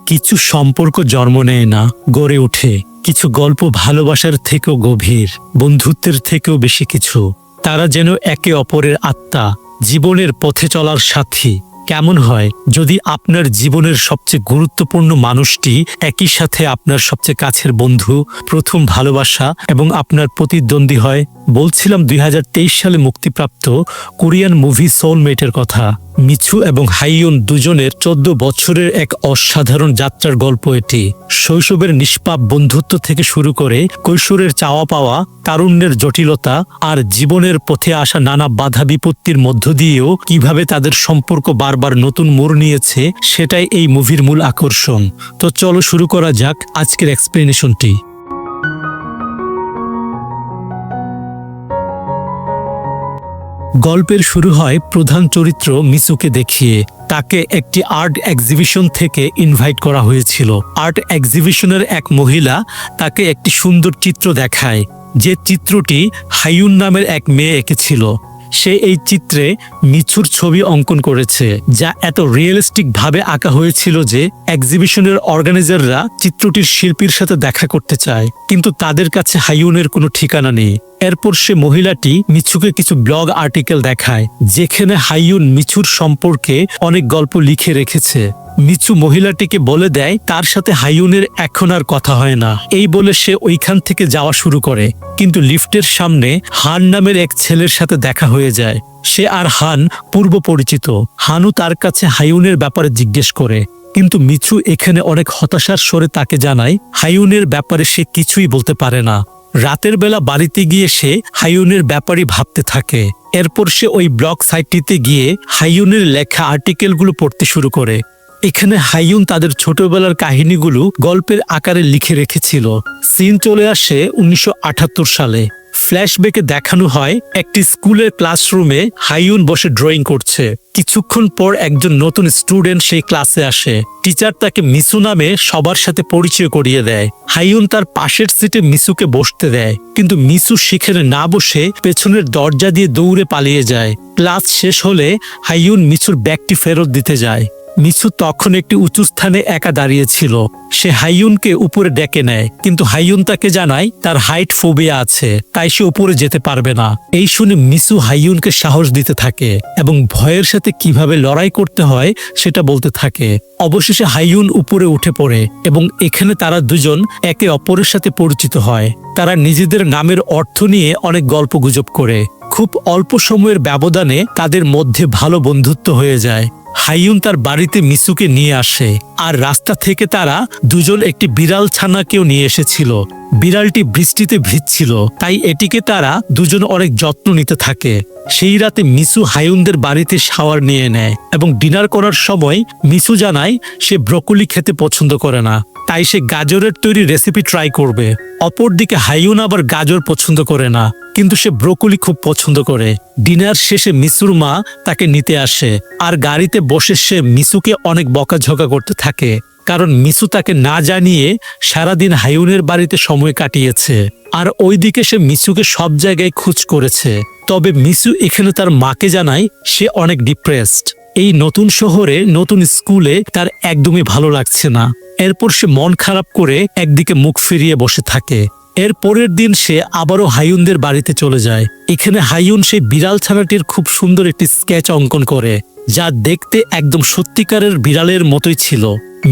কিছু সম্পর্ক জন্ম নেয় না, গড়ে ওঠে। কিছু গল্প ভালোবাসার থেকেও গভীর, বন্ধুত্বের থেকেও বেশি কিছু। তারা যেন একে অপরের আত্মা, জীবনের পথে চলার সাথী। কেমন হয় যদি আপনার জীবনের সবচেয়ে গুরুত্বপূর্ণ মানুষটি একই সাথে আপনার সবচেয়ে কাছের বন্ধু, প্রথম ভালোবাসা এবং আপনার প্রতিদ্বন্দ্বী হয়? বলছিলাম 2023 সালে মুক্তিপ্রাপ্ত কোরিয়ান মুভি সোলমেটের কথা। মিছু এবং হাইয়ুন দুজনের 14 বছরের এক অসাধারণ যাত্রার গল্প এটি। শৈশবের নিষ্পাপ বন্ধুত্ব থেকে শুরু করে কৈশোরের চাওয়া পাওয়া, তারুণ্যের জটিলতা আর জীবনের পথে আসা নানা বাধা বিপত্তির মধ্য দিয়েও কিভাবে তাদের সম্পর্ক বারবার নতুন মোড় নিয়েছে, সেটাই এই মুভির মূল আকর্ষণ। তো চলো শুরু করা যাক আজকের এক্সপ্লেনেশনটি। গল্পের শুরু হয় প্রধান চরিত্র মিছুকে দেখিয়ে। তাকে একটি আর্ট এক্সিবিশন থেকে ইনভাইট করা হয়েছিল। আর্ট এক্সিবিশনের এক মহিলা তাকে একটি সুন্দর চিত্র দেখায়, যে চিত্রটি হাইয়ুন নামের এক মেয়ে এঁকেছিল। সে এই চিত্রে মিছুর ছবি অঙ্কন করেছে, যা এত রিয়েলিস্টিক ভাবে আঁকা হয়েছিল যে এক্সিবিশনের অর্গানাইজাররা চিত্রটির শিল্পীর সাথে দেখা করতে চায়, কিন্তু তাদের কাছে হাইয়ুনের কোনো ঠিকানা নেই। এরপর সে মহিলাটি মিছুকে কিছু ব্লগ আর্টিকেল দেখায়, যেখানে হাইয়ুন মিছুর সম্পর্কে অনেক গল্প লিখে রেখেছে। মিছু মহিলাটিকে বলে দেয় তার সাথে হাইয়ুনের এখন আর কথা হয় না। এই বলে সে ওইখান থেকে যাওয়া শুরু করে, কিন্তু লিফটের সামনে হান নামের এক ছেলের সাথে দেখা হয়ে যায়। সে আর হান পূর্ব পরিচিত। হানু তার কাছে হাইয়ুনের ব্যাপারে জিজ্ঞেস করে, কিন্তু মিছু এখানে অনেক হতাশার স্বরে তাকে জানায় হাইয়ুনের ব্যাপারে সে কিছুই বলতে পারে না। রাতের বেলা বাড়িতে গিয়ে সে হাইয়ুনের ব্যাপারে ভাবতে থাকে। এরপর সে ওই ব্লগ সাইটটিতে গিয়ে হাইয়ুনের লেখা আর্টিকেলগুলো পড়তে শুরু করে। এখানে হাইয়ুন তাদের ছোটবেলার কাহিনীগুলো গল্পের আকারে লিখে রেখেছিল। সিন চলে আসে 1978 সালে। ফ্ল্যাশব্যাকে দেখানো হয় একটি স্কুলের ক্লাসরুমে হাইয়ুন বসে ড্রয়িং করছে। কিছুক্ষণ পর একজন নতুন স্টুডেন্ট সেই ক্লাসে আসে। টিচার তাকে মিছু নামে সবার সাথে পরিচয় করিয়ে দেয়। হাইয়ুন তার পাশের সিটে মিছুকে বসতে দেয়, কিন্তু মিছু সেখানে না বসে পেছনের দরজা দিয়ে দৌড়ে পালিয়ে যায়। ক্লাস শেষ হলে হাইয়ুন মিছুর ব্যাগটি ফেরত দিতে যায়। মিছু তখন একটি উঁচু স্থানে একা দাঁড়িয়েছিল। সে হাইয়ুনকে উপরে ডেকে নেয়, কিন্তু হাইয়ুন তাকে জানায় তার হাইট ফোবিয়া আছে, তাই সে উপরে যেতে পারবে না। এই শুনে মিছু হাইয়ুনকে সাহস দিতে থাকে এবং ভয়ের সাথে কিভাবে লড়াই করতে হয় সেটা বলতে থাকে। অবশেষে হাইয়ুন উপরে উঠে পড়ে এবং এখানে তারা দুজন একে অপরের সাথে পরিচিত হয়। তারা নিজেদের নামের অর্থ নিয়ে অনেক গল্পগুজব করে। খুব অল্প সময়ের ব্যবধানে তাদের মধ্যে ভালো বন্ধুত্ব হয়ে যায়। হাইয়ুন তার বাড়িতে মিছুকে নিয়ে আসে, আর রাস্তা থেকে তারা দুজন একটি বিড়াল ছানাকেও নিয়ে এসেছিল। বিড়ালটি বৃষ্টিতে ভিজছিল, তাই এটিকে তারা দুজন অনেক যত্ন নিতে থাকে। সেই রাতে মিছু হাইয়ুনদের বাড়িতে শাওয়ার নিয়ে নেয় এবং ডিনার করার সময় মিছু জানায় সে ব্রকোলি খেতে পছন্দ করে না, তাই সে গাজরের তৈরি রেসিপি ট্রাই করবে। অপরদিকে হাইয়ুন আবার গাজর পছন্দ করে না, কিন্তু সে ব্রকোলি খুব পছন্দ করে। ডিনার শেষে মিছুর মা তাকে নিতে আসে, আর গাড়িতে বসে সে মিছুকে অনেক বকাঝকা করতে থাকে, কারণ মিছু তাকে না জানিয়ে সারাদিন হাইয়ুনের বাড়িতে সময় কাটিয়েছে। আর ওইদিকে সে মিছুকে সব জায়গায় খোঁজ করেছে। তবে মিছু এখানে তার মাকে জানায় সে অনেক ডিপ্রেসড। এই নতুন শহরে নতুন স্কুলে তার একদমই ভালো লাগছে না। এরপর সে মন খারাপ করে একদিকে মুখ ফিরিয়ে বসে থাকে। এর পরের দিন সে আবারও হাইয়ুনদের বাড়িতে চলে যায়। এখানে হাইয়ুন সেই বিড়াল ছানাটির খুব সুন্দর একটি স্কেচ অঙ্কন করে, যা দেখতে একদম সত্যিকারের বিড়ালের মতোই ছিল।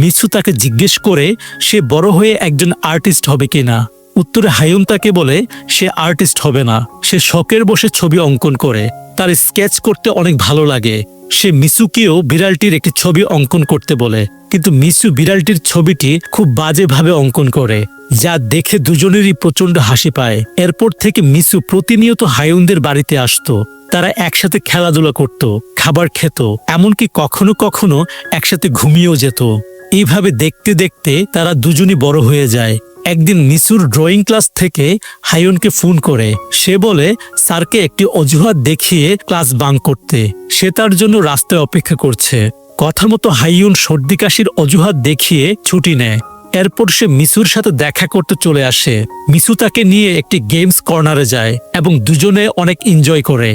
মিছু তাকে জিজ্ঞেস করে সে বড় হয়ে একজন আর্টিস্ট হবে কিনা। উত্তরে হাইয়ুন তাকে বলে সে আর্টিস্ট হবে না, সে শখের বসে ছবি অঙ্কন করে। তার স্কেচ করতে অনেক ভালো লাগে। সে মিছুকেও বিড়ালটির একটি ছবি অঙ্কন করতে বলে, কিন্তু মিছু বিড়ালটির ছবিটি খুব বাজেভাবে অঙ্কন করে, যা দেখে দুজনেরই প্রচন্ড হাসি পায়। এরপর থেকে মিছু প্রতিনিয়ত হাইয়ুনদের বাড়িতে আসতো। তারা একসাথে খেলাধুলা করত, খাবার খেত, এমনকি কখনো কখনো একসাথে ঘুমিয়েও যেত। এইভাবে দেখতে দেখতে তারা দুজনই বড় হয়ে যায়। একদিন মিছুর ড্রয়িং ক্লাস থেকে হাইয়ুনকে ফোন করে। সে বলে স্যারকে একটি অজুহাত দেখিয়ে ক্লাস বাঙ্ক করতে। সে তার জন্য রাস্তায় অপেক্ষা করছে। কথা মতো হাইয়ুন সর্দি কাশির অজুহাত দেখিয়ে ছুটি নেয়। এরপর সে মিছুর সাথে দেখা করতে চলে আসে। মিছু তাকে নিয়ে একটি গেমস কর্নারে যায় এবং দুজনে অনেক এনজয় করে।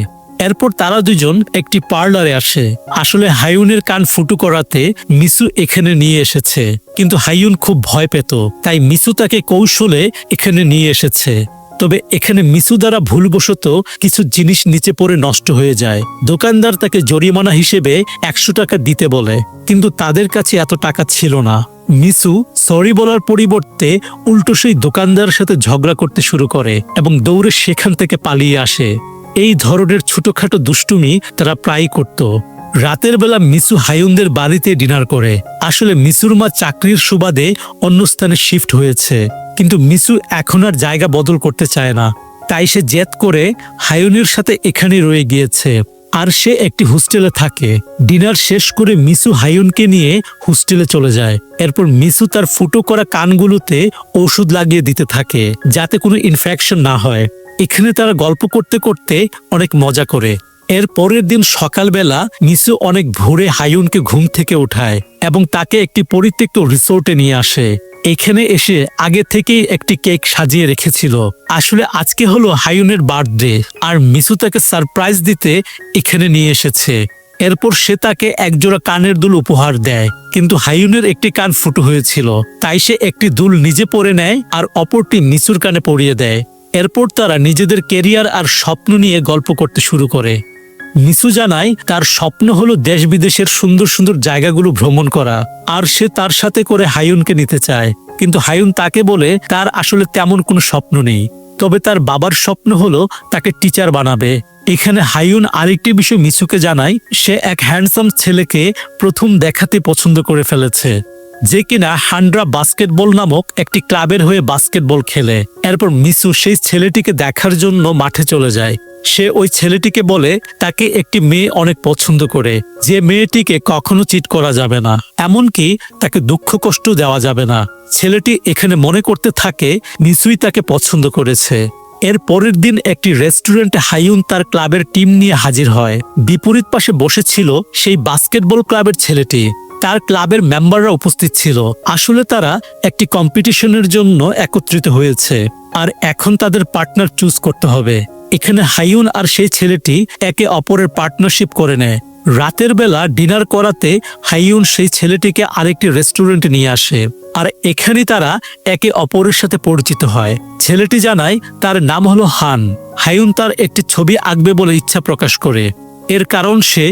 এরপর তারা দুজন একটি পার্লারে আসে। আসলে হাইউনের কান ফুটো করাতে মিসু এখানে নিয়ে এসেছে, কিন্তু হাইউন খুব ভয় পেত, তাই মিসু তাকে কৌশলে এখানে নিয়ে এসেছে। তবে এখানে মিসু দ্বারা ভুলবশত কিছু জিনিস নিচে পড়ে নষ্ট হয়ে যায়। দোকানদার তাকে জরিমানা হিসেবে 100 টাকা দিতে বলে, কিন্তু তাদের কাছে এত টাকা ছিল না। মিসু সরি বলার পরিবর্তে উল্টো সেই দোকানদারের সাথে ঝগড়া করতে শুরু করে এবং দৌড়ে সেখান থেকে পালিয়ে আসে। এই ধরনের ছোটখাটো দুষ্টুমি তারা প্রায়ই করত। রাতের বেলা মিসু হাইউনদের বাড়িতে ডিনার করে। আসলে মিসুর মা চাকরির সুবাদে অন্য স্থানে শিফট হয়েছে, কিন্তু মিসু এখন আর জায়গা বদল করতে চায় না। তাই সে জেদ করে হাইউনের সাথে এখানে রয়ে গিয়েছে, আর সে একটি হোস্টেলে থাকে। ডিনার শেষ করে মিসু হাইউনকে নিয়ে হোস্টেলে চলে যায়। এরপর মিসু তার ফুটো করা কানগুলোতে ওষুধ লাগিয়ে দিতে থাকে, যাতে কোনো ইনফেকশন না হয়। এখানে তারা গল্প করতে করতে অনেক মজা করে। এর পরের দিন সকালবেলা মিসু অনেক ভোরে হাইউনকে ঘুম থেকে উঠায় এবং তাকে একটি পরিত্যক্ত রিসোর্টে নিয়ে আসে। এখানে এসে আগে থেকেই একটি কেক সাজিয়ে রেখেছিল। আসলে আজকে হলো হাইউনের বার্থডে, আর মিসু তাকে সারপ্রাইজ দিতে এখানে নিয়ে এসেছে। এরপর সে তাকে একজোড়া কানের দুল উপহার দেয়, কিন্তু হাইউনের একটি কান ফুটো হয়েছিল, তাই সে একটি দুল নিজে পরে নেয় আর অপরটি মিসুর কানে পরিয়ে দেয়। এরপর তারা নিজেদের কেরিয়ার আর স্বপ্ন নিয়ে গল্প করতে শুরু করে। মিসু জানায় তার স্বপ্ন হলো দেশ বিদেশের সুন্দর সুন্দর জায়গাগুলো ভ্রমণ করা, আর সে তার সাথে করে হাইউনকে নিতে চায়। কিন্তু হাইউন তাকে বলে তার আসলে তেমন কোনো স্বপ্ন নেই, তবে তার বাবার স্বপ্ন হলো তাকে টিচার বানাবে। এখানে হাইউন আরেকটি বিষয় মিসুকে জানায়, সে এক হ্যান্ডসাম ছেলেকে প্রথম দেখাতে পছন্দ করে ফেলেছে, যে কিনা হান্ড্রা বাস্কেটবল নামক একটি ক্লাবের হয়ে বাস্কেটবল খেলে। এরপর মিসু সেই ছেলেটিকে দেখার জন্য মাঠে চলে যায়। সে ওই ছেলেটিকে বলে তাকে একটি মেয়ে অনেক পছন্দ করে, যে মেয়েটিকে কখনো চিট করা যাবে না, এমনকি তাকে দুঃখ কষ্ট দেওয়া যাবে না। ছেলেটি এখানে মনে করতে থাকে মিসুই তাকে পছন্দ করেছে। এর পরের দিন একটি রেস্টুরেন্টে হাইউন তার ক্লাবের টিম নিয়ে হাজির হয়। বিপরীত পাশে বসেছিল সেই বাস্কেটবল ক্লাবের ছেলেটি। তার ক্লাবের মেম্বাররা উপস্থিত ছিল। আসলে তারা একটি কম্পিটিশনের জন্য একত্রিত হয়েছে, আর এখন তাদের পার্টনার চুজ করতে হবে। এখানে হাইউন আর সেই ছেলেটি একে অপরের পার্টনারশিপ করে নেয়। রাতের বেলা ডিনার করাতে হাইউন সেই ছেলেটিকে আরেকটি রেস্টুরেন্টে নিয়ে আসে, আর এখানে তারা একে অপরের সাথে পরিচিত হয়। ছেলেটি জানায় তার নাম হলো হান। হাইউন তার একটি ছবি আঁকবে বলে ইচ্ছা প্রকাশ করে। এর কারণ সে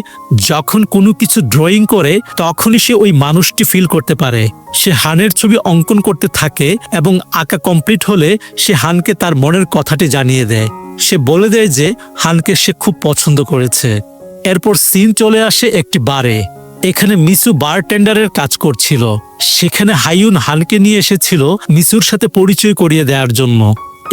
যখন কোনো কিছু ড্রয়িং করে তখনই সে ওই মানুষটি ফিল করতে পারে। সে হানের ছবি অঙ্কন করতে থাকে এবং আঁকা কমপ্লিট হলে সে হানকে তার মনের কথাটি জানিয়ে দেয়। সে বলে দেয় যে হানকে সে খুব পছন্দ করেছে। এরপর সিন চলে আসে একটি বারে। এখানে মিসু বারটেন্ডারের কাজ করছিল। সেখানে হাইউন হানকে নিয়ে এসেছিল মিসুর সাথে পরিচয় করিয়ে দেওয়ার জন্য।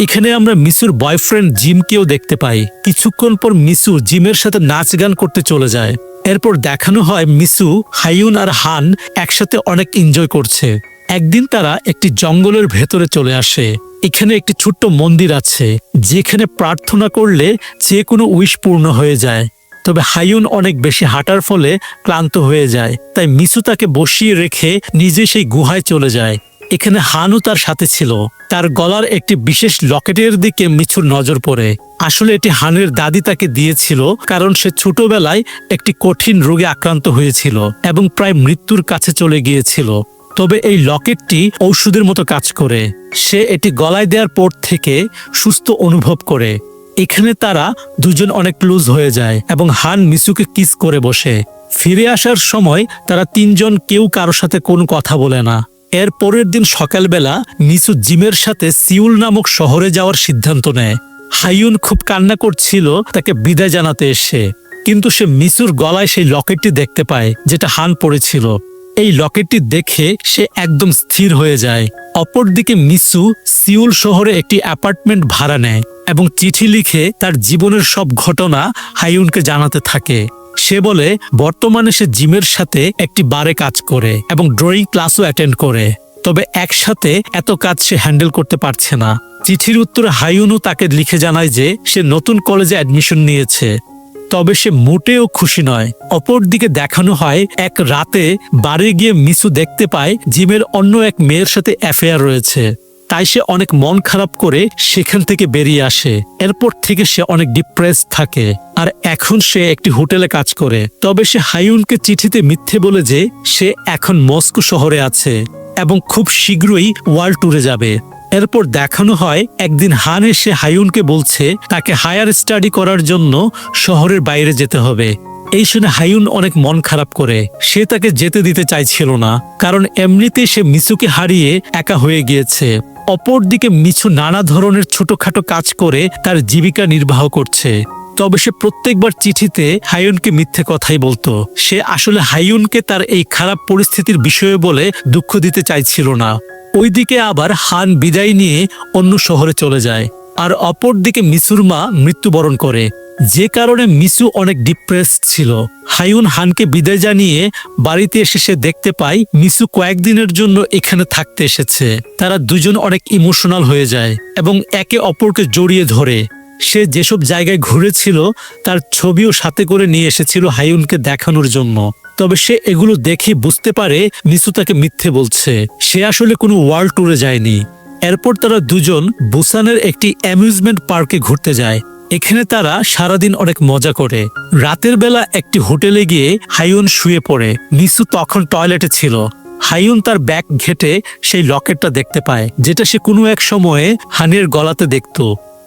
এখানে আমরা মিসুর বয়ফ্রেন্ড জিমকেও দেখতে পাই। কিছুক্ষণ পর মিসু জিমের সাথে নাচ গান করতে চলে যায়। এরপর দেখানো হয় মিসু, হাইউন আর হান একসাথে অনেক এনজয় করছে। একদিন তারা একটি জঙ্গলের ভেতরে চলে আসে। এখানে একটি ছোট্ট মন্দির আছে, যেখানে প্রার্থনা করলে যে কোনো উইশ পূর্ণ হয়ে যায়। তবে হাইউন অনেক বেশি হাঁটার ফলে ক্লান্ত হয়ে যায়, তাই মিসু তাকে বসিয়ে রেখে নিজে সেই গুহায় চলে যায়। এখানে হানও তার সাথে ছিল। তার গলার একটি বিশেষ লকেটের দিকে মিসুর নজর পড়ে। আসলে এটি হানের দাদি তাকে দিয়েছিল, কারণ সে ছোটবেলায় একটি কঠিন রোগে আক্রান্ত হয়েছিল এবং প্রায় মৃত্যুর কাছে চলে গিয়েছিল। তবে এই লকেটটি ঔষধের মতো কাজ করে। সে এটি গলায় দেওয়ার পর থেকে সুস্থ অনুভব করে। এখানে তারা দুজন অনেক ক্লোজ হয়ে যায় এবং হান মিসুকে কিস করে বসে। ফিরে আসার সময় তারা তিনজন কেউ কারোর সাথে কোনো কথা বলে না। এর পরের দিন সকালবেলা মিসু জিমের সাথে সিউল নামক শহরে যাওয়ার সিদ্ধান্ত নেয়। হাইউন খুব কান্না করছিল তাকে বিদায় জানাতে এসে, কিন্তু সে মিসুর গলায় সেই লকেটটি দেখতে পায় যেটা হান পড়েছিল। এই লকেটটি দেখে সে একদম স্থির হয়ে যায়। অপরদিকে মিসু সিউল শহরে একটি অ্যাপার্টমেন্ট ভাড়া নেয় এবং চিঠি লিখে তার জীবনের সব ঘটনা হাইউনকে জানাতে থাকে। সে বলে বর্তমানে সে জিমের সাথে একটি বারে কাজ করে এবং ড্রয়িং ক্লাসও অ্যাটেন্ড করে, তবে একসাথে এত কাজ সে হ্যান্ডেল করতে পারছে না। চিঠির উত্তরে হাইউনও তাকে লিখে জানায় যে সে নতুন কলেজে অ্যাডমিশন নিয়েছে, তবে সে মোটেও খুশি নয়। অপরদিকে দেখানো হয় এক রাতে বারে গিয়ে মিসু দেখতে পায় জিমের অন্য এক মেয়ের সাথে অ্যাফেয়ার রয়েছে। তাই সে অনেক মন খারাপ করে সেখান থেকে বেরিয়ে আসে। এরপর থেকে সে অনেক ডিপ্রেস থাকে। আর এখন সে একটি হোটেলে কাজ করে। তবে সে হাইউনকে চিঠিতে মিথ্যে বলে যে সে এখন মস্কো শহরে আছে এবং খুব শীঘ্রই ওয়ার্ল্ড ট্যুরে যাবে। এরপর দেখানো হয় একদিন হান এসে হাইউনকে বলছে তাকে হায়ার স্টাডি করার জন্য শহরের বাইরে যেতে হবে। এই শুনে হাইউন অনেক মন খারাপ করে। সে তাকে যেতে দিতে চাইছিল না, কারণ এমনিতেই সে মিসুকে হারিয়ে একা হয়ে গিয়েছে। অপরদিকে মিসু নানা ধরনের ছোটখাটো কাজ করে তার জীবিকা নির্বাহ করছে। তবে সে প্রত্যেকবার চিঠিতে হাইউনকে মিথ্যে কথাই বলতো। সে আসলে হাইউনকে তার এই খারাপ পরিস্থিতির বিষয়ে বলে দুঃখ দিতে চাইছিল না। ওইদিকে আবার হান বিদায় নিয়ে অন্য শহরে চলে যায়, আর অপরদিকে মিসুর মা মৃত্যুবরণ করে, যে কারণে মিসু অনেক ডিপ্রেসড ছিল। হাইউন হানকে বিদায় জানিয়ে বাড়িতে এসে সে দেখতে পায় মিসু কয়েকদিনের জন্য এখানে থাকতে এসেছে। তারা দুজন অনেক ইমোশনাল হয়ে যায় এবং একে অপরকে জড়িয়ে ধরে। সে যেসব জায়গায় ঘুরেছিল তার ছবিও সাথে করে নিয়ে এসেছিল হাইউনকে দেখানোর জন্য। তবে সে এগুলো দেখে বুঝতে পারে মিসু তাকে মিথ্যে বলছে, সে আসলে কোনো ওয়ার্ল্ড ট্যুরে যায়নি। এরপর তারা দুজন বুসানের একটি অ্যামিউজমেন্ট পার্কে ঘুরতে যায়। এখানে তারা সারাদিন অনেক মজা করে। রাতের বেলা একটি হোটেলে গিয়ে হাইউন শুয়ে পড়ে। মিসু তখন টয়লেটে ছিল। হাইউন তার ব্যাগ ঘেটে সেই লকেটটা দেখতে পায়, যেটা সে কোনো এক সময়ে হানের গলাতে দেখত।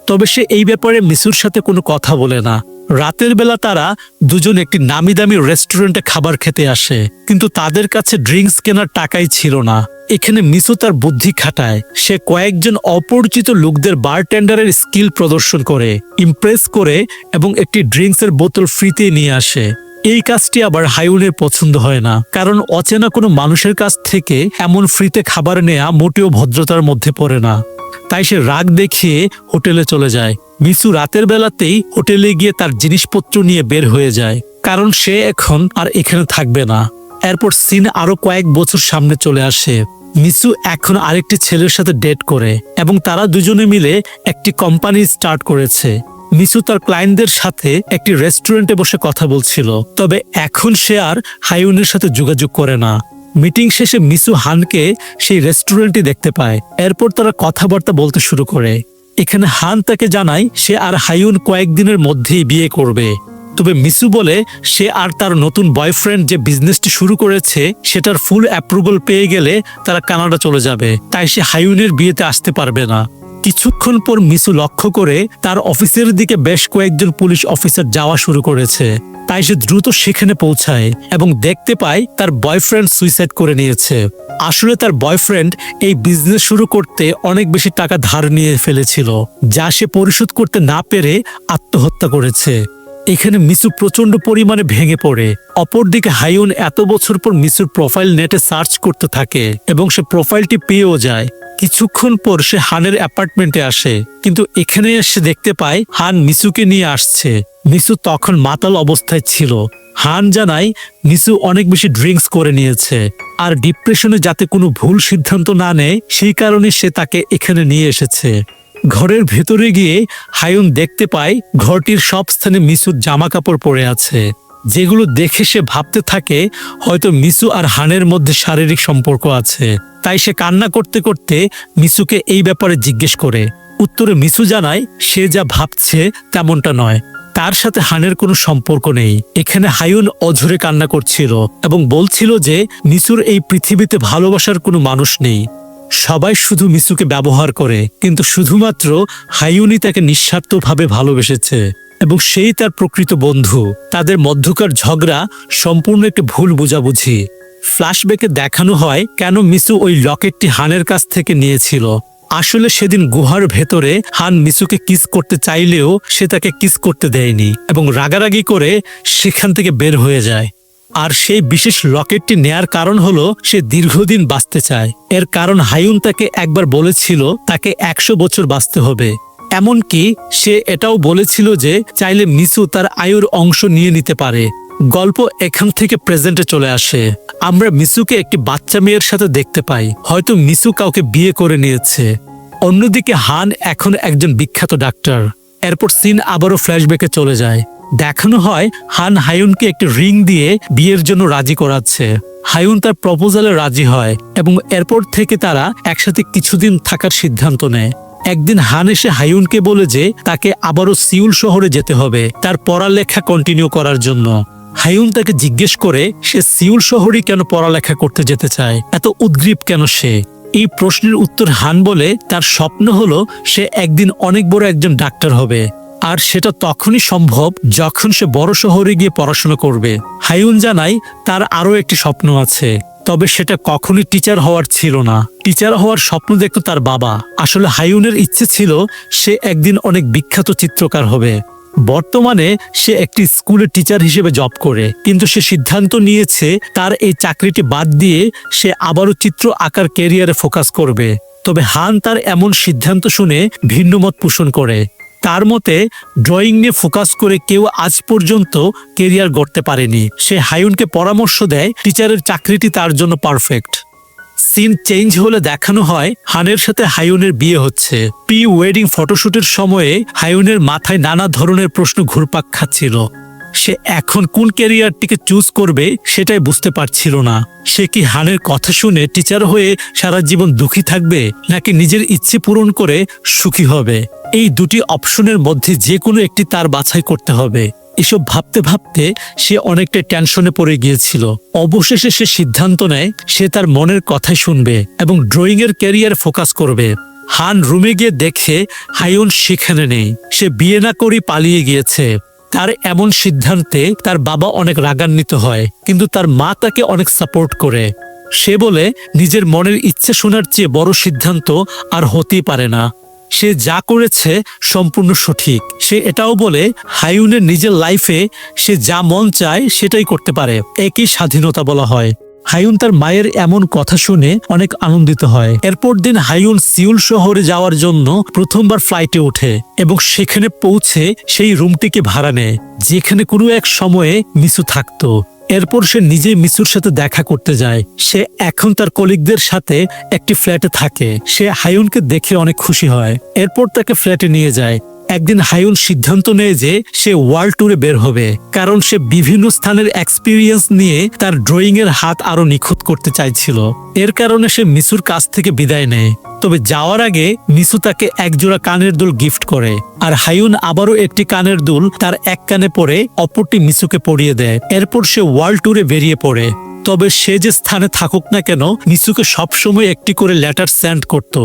তবে সে এই ব্যাপারে মিসুর সাথে কোনো কথা বলে না। রাতের বেলা তারা দুজন একটি নামি দামি রেস্টুরেন্টে খাবার খেতে আসে, কিন্তু তাদের কাছে ড্রিঙ্কস কেনার টাকাই ছিল না। এখানে মিসু তার বুদ্ধি খাটায়। সে কয়েকজন অপরিচিত লোকদের বারটেন্ডারের স্কিল প্রদর্শন করে, ইমপ্রেস করে এবং একটি ড্রিঙ্কসের বোতল ফ্রিতে নিয়ে আসে। এই কাজটি আবার হাইউনের পছন্দ হয় না, কারণ অচেনা কোনো মানুষের কাছ থেকে এমন ফ্রিতে খাবার নেয়া মোটেও ভদ্রতার মধ্যে পড়ে না। তাই সে রাগ দেখিয়ে হোটেলে চলে যায়। মিসু রাতের বেলাতেই হোটেলে গিয়ে তার জিনিসপত্র নিয়ে বের হয়ে যায়, কারণ সে এখন আর এখানে থাকবে না। এরপর সিন আরো কয়েক বছর সামনে চলে আসে। মিসু এখন আরেকটি ছেলের সাথে ডেট করে এবং তারা দুজনে মিলে একটি কোম্পানি স্টার্ট করেছে। মিসু তার ক্লায়েন্টদের সাথে একটি রেস্টুরেন্টে বসে কথা বলছিল, তবে এখন সে আর হাইউনের সাথে যোগাযোগ করে না। মিটিং শেষে মিসু হানকে সেই রেস্টুরেন্টে দেখতে পায়। এরপর তারা কথাবার্তা বলতে শুরু করে। এখানে হান তাকে জানায় সে আর হাইউন কয়েকদিনের মধ্যেই বিয়ে করবে। তবে মিসু বলে সে আর তার নতুন বয়ফ্রেন্ড যে বিজনেসটি শুরু করেছে সেটার ফুল অ্যাপ্রুভাল পেয়ে গেলে তারা কানাডা চলে যাবে, তাই সে হাইউনের বিয়েতে আসতে পারবে না। কিছুক্ষণ পর মিসু লক্ষ্য করে তার অফিসের দিকে বেশ কয়েকজন পুলিশ অফিসার যাওয়া শুরু করেছে। তাই সে দ্রুত সেখানে পৌঁছায় এবং দেখতে পায় তার বয়ফ্রেন্ড সুইসাইড করে নিয়েছে। আসলে তার বয়ফ্রেন্ড এই বিজনেস শুরু করতে অনেক বেশি টাকা ধার নিয়ে ফেলেছিল, যা সে পরিশোধ করতে না পেরে আত্মহত্যা করেছে। এখানে মিসু প্রচন্ড পরিমাণে ভেঙে পড়ে। অপরদিকে হাইউন এত বছর পর মিসুর প্রোফাইল নেটে সার্চ করতে থাকে এবং সে প্রোফাইলটি পেয়েও যায়। কিছুক্ষণ পর সে হানের অ্যাপার্টমেন্টে আসে, কিন্তু এখানে এসে দেখতে পায় হান মিসুকে নিয়ে আসছে। মিসু তখন মাতাল অবস্থায় ছিল। হান জানায় মিসু অনেক বেশি ড্রিঙ্কস করে নিয়েছে আর ডিপ্রেশনে যাতে কোনো ভুল সিদ্ধান্ত না নেয় সেই কারণে সে তাকে এখানে নিয়ে এসেছে। ঘরের ভেতরে গিয়ে হাইউন দেখতে পায় ঘরটির সব স্থানে মিসুর জামা কাপড় পরে আছে, যেগুলো দেখে সে ভাবতে থাকে হয়তো মিসু আর হানের মধ্যে শারীরিক সম্পর্ক আছে। তাই সে কান্না করতে করতে মিসুকে এই ব্যাপারে জিজ্ঞেস করে। উত্তরে মিসু জানায় সে যা ভাবছে তেমনটা নয়, তার সাথে হানের কোনো সম্পর্ক নেই। এখানে হাইউন অঝরে কান্না করছিল এবং বলছিল যে মিসুর এই পৃথিবীতে ভালোবাসার কোনো মানুষ নেই, সবাই শুধু মিসুকে ব্যবহার করে, কিন্তু শুধুমাত্র হাইউনই তাকে নিঃস্বার্থভাবে ভালোবেসেছে এবং সেই তার প্রকৃত বন্ধু। তাদের মধ্যকার ঝগড়া সম্পূর্ণ একটি ভুল বোঝাবুঝি। ফ্ল্যাশব্যাকে দেখানো হয় কেন মিসু ওই লকেটটি হানের কাছ থেকে নিয়েছিল। আসলে সেদিন গুহার ভেতরে হান মিসুকে কিস করতে চাইলেও সে তাকে কিস করতে দেয়নি এবং রাগারাগি করে সেখান থেকে বের হয়ে যায়। আর সেই বিশেষ লকেটটি নেয়ার কারণ হলো সে দীর্ঘদিন বাঁচতে চায়। এর কারণ হাইউন তাকে একবার বলেছিল তাকে 100 বছর বাঁচতে হবে। এমনকি সে এটাও বলেছিল যে চাইলে মিসু তার আয়ুর অংশ নিয়ে নিতে পারে। গল্প এখান থেকে প্রেজেন্টে চলে আসে। আমরা মিসুকে একটি বাচ্চা মেয়ের সাথে দেখতে পাই, হয়তো মিসু কাউকে বিয়ে করে নিয়েছে। অন্যদিকে হান এখন একজন বিখ্যাত ডাক্তার। এরপর সিন আবারও ফ্ল্যাশব্যাকে চলে যায়। দেখানো হয় হান হাইউনকে একটি রিং দিয়ে বিয়ের জন্য রাজি করাচ্ছে। হাইউন তার প্রপোজালে রাজি হয় এবং এরপর থেকে তারা একসাথে কিছুদিন থাকার সিদ্ধান্ত নেয়। একদিন হান এসে হাইউনকে বলে যে তাকে আবারও সিউল শহরে যেতে হবে তার পড়ালেখা কন্টিনিউ করার জন্য। হাইউন তাকে জিজ্ঞেস করে সে সিউল শহরই কেন পড়ালেখা করতে যেতে চায়, এত উদ্গ্রীব কেন সে। এই প্রশ্নের উত্তর হান বলে তার স্বপ্ন হলো সে একদিন অনেক বড় একজন ডাক্তার হবে, আর সেটা তখনই সম্ভব যখন সে বড় শহরে গিয়ে পড়াশোনা করবে। হাইউন জানায় তার আরও একটি স্বপ্ন আছে, তবে সেটা কখনই টিচার হওয়ার ছিল না। টিচার হওয়ার স্বপ্ন দেখত তার বাবা। আসলে হাইউনের ইচ্ছে ছিল সে একদিন অনেক বিখ্যাত চিত্রকার হবে। বর্তমানে সে একটি স্কুলে টিচার হিসেবে জব করে, কিন্তু সে সিদ্ধান্ত নিয়েছে তার এই চাকরিটি বাদ দিয়ে সে আবারও চিত্র আঁকার ক্যারিয়ারে ফোকাস করবে। তবে হান তার এমন সিদ্ধান্ত শুনে ভিন্ন মত পোষণ করে। তার মতে ড্রয়িং নিয়ে ফোকাস করে কেউ আজ পর্যন্ত কেরিয়ার গড়তে পারেনি। সে হাইউনকে পরামর্শ দেয় টিচারের চাকরিটি তার জন্য পারফেক্ট। সিন চেঞ্জ হলে দেখানো হয় হানের সাথে হাইউনের বিয়ে হচ্ছে। প্রি ওয়েডিং ফটোশুটের সময়ে হাইউনের মাথায় নানা ধরনের প্রশ্ন ঘুরপাক খাচ্ছিল। সে এখন কোন ক্যারিয়ারটিকে চুজ করবে সেটাই বুঝতে পারছিল না। সে কি হানের কথা শুনে টিচার হয়ে সারা জীবন দুঃখী থাকবে, নাকি নিজের ইচ্ছে পূরণ করে সুখী হবে? এই দুটি অপশনের মধ্যে যে কোনো একটি তার বাছাই করতে হবে। এসব ভাবতে ভাবতে সে অনেকটা টেনশনে পড়ে গিয়েছিল। অবশেষে সে সিদ্ধান্ত নেয় সে তার মনের কথাই শুনবে এবং ড্রয়িং এর ক্যারিয়ার ফোকাস করবে। হান রুমে গিয়ে দেখে হাইউন সেখানে নেই। সে বিয়ে না করে পালিয়ে গিয়েছে। তার এমন সিদ্ধান্তে তার বাবা অনেক রাগান্বিত হয়, কিন্তু তার মা তাকে অনেক সাপোর্ট করে। সে বলে নিজের মনের ইচ্ছে শোনার চেয়ে বড় সিদ্ধান্ত আর হতেই পারে না। সে যা করেছে সম্পূর্ণ সঠিক। সে এটাও বলে হাইউনের নিজের লাইফে সে যা মন চায় সেটাই করতে পারে, একই স্বাধীনতা বলা হয়। হাইউন তার মায়ের এমন কথা শুনে অনেক আনন্দিত হয়। এরপর দিন হাইউন সিউল শহরে যাওয়ার জন্য প্রথমবার ফ্লাইটে ওঠে এবং সেখানে পৌঁছে সেই রুমটিকে ভাড়া নেয় যেখানে কোনো এক সময়ে মিসু থাকতো। এরপর সে নিজে মিসুর সাথে দেখা করতে যায়। সে এখন তার কলিগদের সাথে একটি ফ্ল্যাটে থাকে। সে হাইউনকে দেখে অনেক খুশি হয়। এরপর তাকে ফ্ল্যাটে নিয়ে যায়। একদিন হাইউন সিদ্ধান্ত নেয় যে সে ওয়ার্ল্ড ট্যুরে বের হবে, কারণ সে বিভিন্ন স্থানের এক্সপিরিয়েন্স নিয়ে তার ড্রয়িং এর হাত আরো নিখুঁত করতে চাইছিল। এর কারণে সে মিসুর কাছ থেকে বিদায় নেয়। তবে যাওয়ার আগে মিসু তাকে একজোড়া কানের দুল গিফট করে, আর হাইউন আবারও একটি কানের দুল তার এক কানে পরে অপরটি মিসুকে পরিয়ে দেয়। এরপর সে ওয়ার্ল্ড ট্যুরে বেরিয়ে পড়ে। তবে সে যে স্থানে থাকুক না কেন মিসুকে সবসময় একটি করে লেটার সেন্ড করত।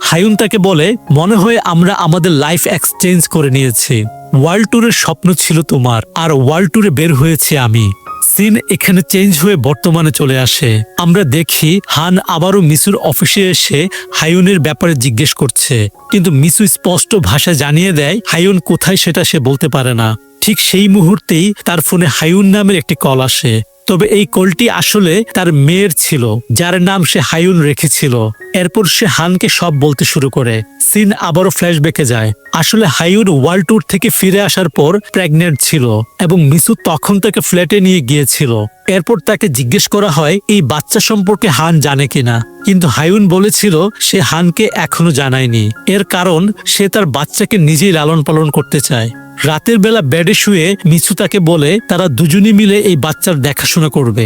হাইউন তাকে বলে, মনে হয় আমরা আমাদের লাইফ এক্সচেঞ্জ করে নিয়েছি। ওয়ার্ল্ড ট্যুরের স্বপ্ন ছিল তোমার, আর ওয়ার্ল্ড ট্যুরে বের হয়েছে আমি। সিন এখানে চেঞ্জ হয়ে বর্তমানে চলে আসে। আমরা দেখি হান আবারও মিসুর অফিসে এসে হাইউনের ব্যাপারে জিজ্ঞেস করছে, কিন্তু মিসু স্পষ্ট ভাষায় জানিয়ে দেয় হাইউন কোথায় সেটা সে বলতে পারে না। ঠিক সেই মুহূর্তেই তার ফোনে হাইউন নামের একটি কল আসে। তবে এই কলটি আসলে তার মেয়ের ছিল, যার নাম সে হাইউন রেখেছিল। এরপর সে হানকে সব বলতে শুরু করে। সিন আবারও ফ্ল্যাশব্যাকে যায়। আসলে হাইউন ওয়ার্ল্ড ট্যুর থেকে ফিরে আসার পর প্রেগনেন্ট ছিল এবং মিসু তখন তাকে ফ্ল্যাটে নিয়ে গিয়েছিল। এরপর তাকে জিজ্ঞেস করা হয় এই বাচ্চা সম্পর্কে হান জানে কিনা, কিন্তু হাইউন বলেছিল সে হানকে এখনো জানায়নি। এর কারণ সে তার বাচ্চাকে নিজেই লালন পালন করতে চায়। রাতের বেলা বেডে শুয়ে মিসু তাকে বলে তারা দুজনে মিলে এই বাচ্চার দেখাশোনা করবে।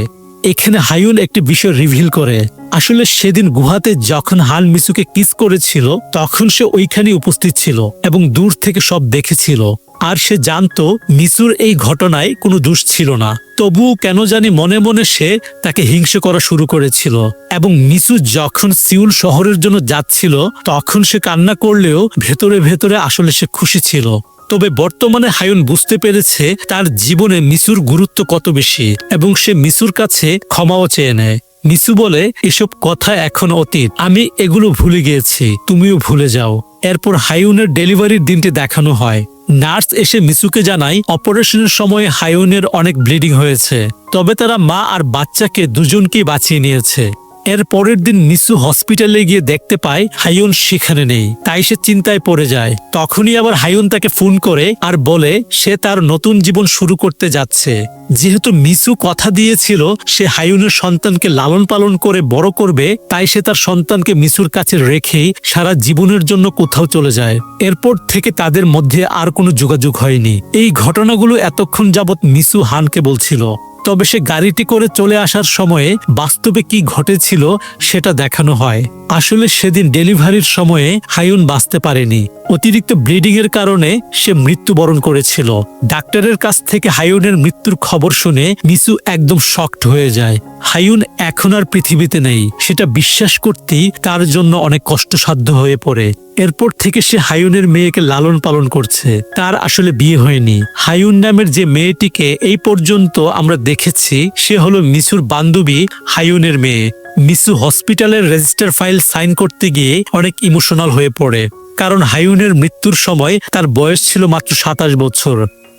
এখানে হাইউন একটি বিষয় রিভিল করে। আসলে সেদিন গুহাতে যখন হান মিসুকে কিস করেছিল তখন সে ওইখানে উপস্থিত ছিল এবং দূর থেকে সব দেখেছিল। আর সে জানতো মিসুর এই ঘটনায় কোনো দোষ ছিল না। তবুও কেন জানি মনে মনে সে তাকে হিংসে করা শুরু করেছিল। এবং মিসু যখন সিউল শহরের জন্য যাচ্ছিল তখন সে কান্না করলেও ভেতরে ভেতরে আসলে সে খুশি ছিল। তবে বর্তমানে হাইউন বুঝতে পেরেছে তার জীবনে মিসুর গুরুত্ব কত বেশি এবং সে মিসুর কাছে ক্ষমাও চেয়ে নেয়। মিসু বলে, এসব কথা এখন অতীত, আমি এগুলো ভুলে গিয়েছি, তুমিও ভুলে যাও। এরপর হাইউনের ডেলিভারির দিনটি দেখানো হয়। নার্স এসে মিসুকে জানায় অপারেশনের সময় হাইউনের অনেক ব্লিডিং হয়েছে, তবে তারা মা আর বাচ্চাকে দুজনকেই বাঁচিয়ে নিয়েছে। এর পরের দিন মিসু হসপিটালে গিয়ে দেখতে পায় হাইউন সেখানে নেই। তাই সে চিন্তায় পড়ে যায়। তখনই আবার হাইউন তাকে ফোন করে আর বলে সে তার নতুন জীবন শুরু করতে যাচ্ছে। যেহেতু মিসু কথা দিয়েছিল সে হাইউনের সন্তানকে লালন পালন করে বড় করবে, তাই সে তার সন্তানকে মিসুর কাছে রেখেই সারা জীবনের জন্য কোথাও চলে যায়। এরপর থেকে তাদের মধ্যে আর কোনো যোগাযোগ হয়নি। এই ঘটনাগুলো এতক্ষণ যাবৎ মিসু হানকে বলছিল। তবে সে গাড়িটি করে চলে আসার সময়ে বাস্তবে কি ঘটেছিল সেটা দেখানো হয়। আসলে সেদিন ডেলিভারির সময়ে হায়ুন বাঁচতে পারেনি। অতিরিক্ত ব্লিডিং এর কারণে সে মৃত্যুবরণ করেছিল। ডাক্তারের কাছ থেকে হায়ুনের মৃত্যুর খবর শুনে মিসু একদম শকড হয়ে যায়। হায়ুন এখন আর পৃথিবীতে নেই সেটা বিশ্বাস করতেই তার জন্য অনেক কষ্টসাধ্য হয়ে পড়ে। এরপর থেকে সে হায়ুনের মেয়েকে লালন পালন করছে। তার আসলে বিয়ে হয়নি। হায়ুন নামের যে মেয়েটিকে এই পর্যন্ত আমরা দেখেছি সে হলো মিসুর বান্ধবী হায়ুনের মেয়ে। মিসু হসপিটালের রেজিস্টার ফাইল সাইন করতে গিয়ে অনেক ইমোশনাল হয়ে পড়ে, কারণ হায়ুনের মৃত্যুর সময় তার বয়স ছিল মাত্র 27 বছর।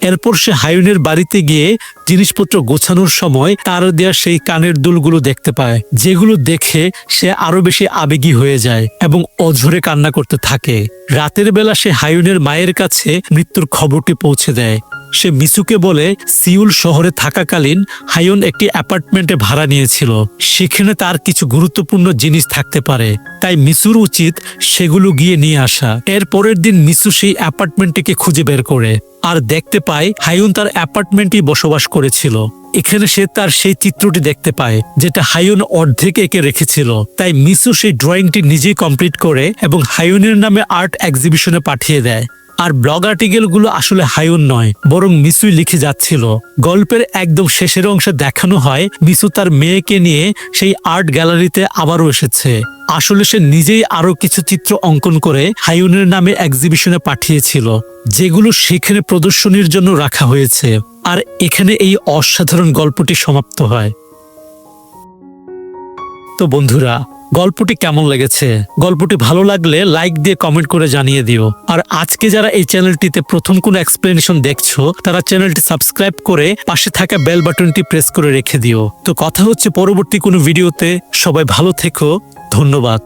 এরপর সে হায়ুনের বাড়িতে গিয়ে জিনিসপত্র গোছানোর সময় তার দেয়া সেই কানের দুলগুলো দেখতে পায়, যেগুলো দেখে সে আরো বেশি আবেগী হয়ে যায় এবং অঝরে কান্না করতে থাকে। রাতের বেলা সে হায়ুনের মায়ের কাছে মৃত্যুর খবরটি পৌঁছে দেয়। সে মিসুকে বলে সিউল শহরে থাকাকালীন হায়ুন একটি অ্যাপার্টমেন্টে ভাড়া নিয়েছিল, সেখানে তার কিছু গুরুত্বপূর্ণ জিনিস থাকতে পারে, তাই মিসুর উচিত সেগুলো গিয়ে নিয়ে আসা। এর পরের দিন মিসু সেই অ্যাপার্টমেন্টটিকে খুঁজে বের করে আর দেখতে পায় হায়ুন তার অ্যাপার্টমেন্টেই বসবাস করেছিল। এখানে সে তার সেই চিত্রটি দেখতে পায় যেটা হায়ুন অর্ধেক এঁকে রেখেছিল। তাই মিসু সেই ড্রয়িংটি নিজেই কমপ্লিট করে এবং হায়ুনের নামে আর্ট এক্সিবিশনে পাঠিয়ে দেয়। আর ব্লগ আর্টিকেলগুলো আসলে হায়ুন নয়, বরং মিসুই লিখে যাচ্ছিল। গল্পের একদম শেষের অংশে দেখানো হয় মিসু তার মেয়েকে নিয়ে সেই আর্ট গ্যালারিতে আবারও এসেছে। আসলে সে নিজেই আরো কিছু চিত্র অঙ্কন করে হায়ুনের নামে এক্সিবিশনে পাঠিয়েছিল, যেগুলো সেখানে প্রদর্শনীর জন্য রাখা হয়েছে। আর এখানে এই অসাধারণ গল্পটি সমাপ্ত হয়। তো বন্ধুরা, গল্পটি কেমন লেগেছে? গল্পটি ভালো লাগলে লাইক দিয়ে কমেন্ট করে জানিয়ে দিও। আর আজকে যারা এই চ্যানেলটিতে প্রথম কোনো এক্সপ্লেনেশন দেখছো তারা চ্যানেলটি সাবস্ক্রাইব করে পাশে থাকা বেল বাটনটি প্রেস করে রেখে দিও। তো কথা হচ্ছে পরবর্তী কোনো ভিডিওতে। সবাই ভালো থেকো। ধন্যবাদ।